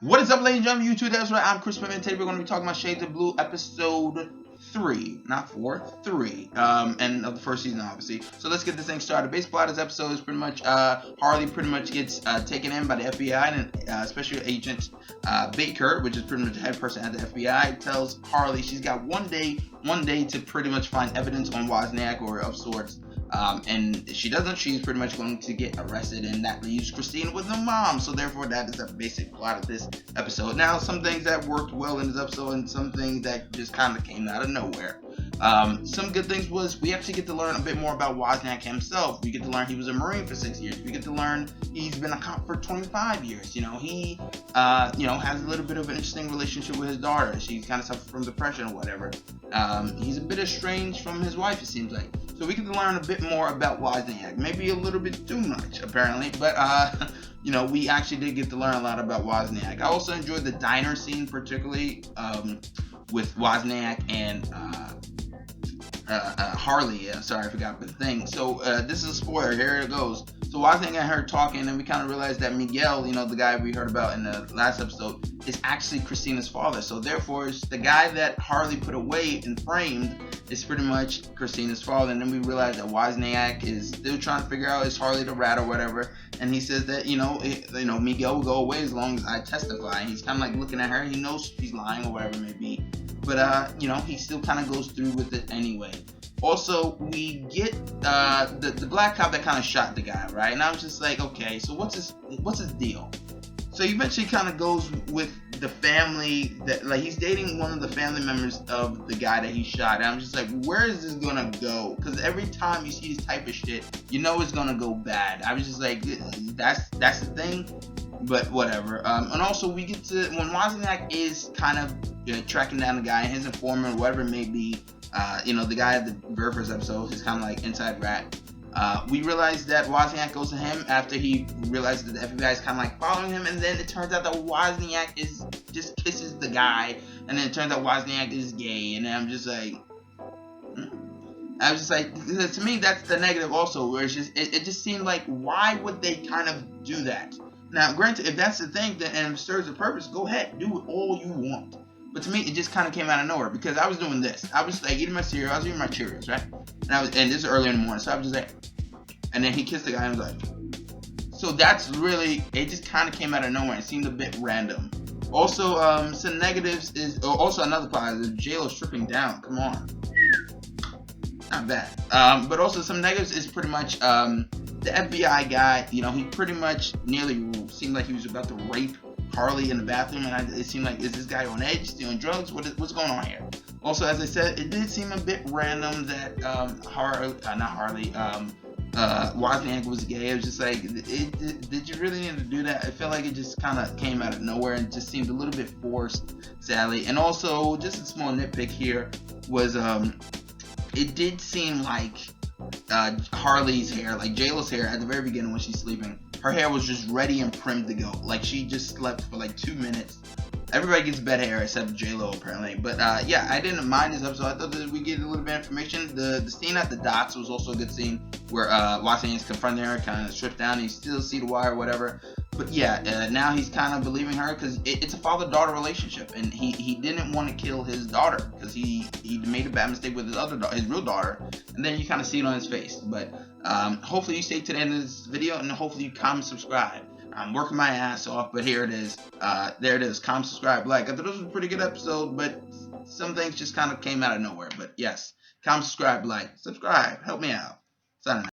What is up, ladies and gentlemen? YouTube, that's right. I'm Chris Pittman. Today we're going to be talking about Shades of Blue episode 3, not 4, 3, and of the first season, obviously. So let's get this thing started. Base plot of this episode is pretty much Harley pretty much gets taken in by the FBI, and Special Agent Baker, which is pretty much the head person at the FBI, tells Harley she's got one day to pretty much find evidence on Wozniak or of sorts. And if she doesn't, she's pretty much going to get arrested, and that leaves Christina with no mom. So therefore, that is the basic plot of this episode. Now, some things that worked well in this episode, and some things that just kind of came out of nowhere. Some good things was we actually get to learn a bit more about Wozniak himself. We get to learn he was a Marine for 6 years. We get to learn he's been a cop for 25 years. He has a little bit of an interesting relationship with his daughter. She kind of suffers from depression or whatever. He's a bit estranged from his wife, it seems like. So we get to learn a bit more about Wozniak. Maybe a little bit too much, apparently. But, we actually did get to learn a lot about Wozniak. I also enjoyed the diner scene, particularly with Wozniak and Harley. Sorry, I forgot the thing. So this is a spoiler. Here it goes. So Wozniak and her talking, and we kind of realized that Miguel, the guy we heard about in the last episode, is actually Christina's father. So therefore, it's the guy that Harley put away and framed is pretty much Christina's father. And then we realized that Wozniak is still trying to figure out is Harley the rat or whatever. And he says that Miguel will go away as long as I testify. And he's kind of like looking at her. He knows she's lying or whatever it may be. But he still kind of goes through with it anyway. Also, we get the black cop that kind of shot the guy, right? And I was just like, okay, so what's his deal? So he eventually kind of goes with the family that, like, he's dating one of the family members of the guy that he shot. And I'm just like, where is this gonna go? Because every time you see this type of shit, it's gonna go bad. I was just like, that's the thing. But whatever. And also we get to when Wozniak is kind of tracking down the guy, his informant, whatever it may be. The guy at the very first episode is kind of like inside rat. We realize that Wozniak goes to him after he realizes that the FBI is kind of like following him, and then it turns out that Wozniak just kisses the guy, and then it turns out Wozniak is gay, and then I'm just like, I was just like, to me that's the negative also, where it's just it just seemed like, why would they kind of do that? Now, granted, if that's the thing and it serves a purpose, go ahead, do it all you want. But to me, it just kind of came out of nowhere because I was doing this. I was like eating my cereal. I was eating my Cheerios, right? And this is early in the morning, so I was just like, and then he kissed the guy and was like, so that's really, it just kind of came out of nowhere. It seemed a bit random. Also, some negatives is, also another positive, J-Lo stripping down. Come on. Not bad. But also some negatives is pretty much, the FBI guy, he pretty much nearly seemed like he was about to rape Harley in the bathroom, and it seemed like, is this guy on edge, stealing drugs? What's going on here? Also, as I said, it did seem a bit random that Wozniak was gay. It was just like, did you really need to do that? I felt like it just kind of came out of nowhere and just seemed a little bit forced, sadly. And also, just a small nitpick here was, it did seem like Harley's hair, like J-Lo's hair at the very beginning when she's sleeping, her hair was just ready and primed to go. Like, she just slept for like 2 minutes. Everybody gets bad hair except J-Lo, apparently. But I didn't mind this episode. I thought that we get a little bit of information. The scene at the docks was also a good scene where Wozniak is confronting her, kind of stripped down. And you still see the wire or whatever. But now he's kind of believing her because it's a father-daughter relationship, and he didn't want to kill his daughter because he made a bad mistake with his real daughter, and then you kind of see it on his face. But hopefully you stay to the end of this video, and hopefully you comment, subscribe. I'm working my ass off, but here it is. There it is. Comment, subscribe, like. I thought this was a pretty good episode, but some things just kind of came out of nowhere. But yes, comment, subscribe, like, subscribe. Help me out. Signing out.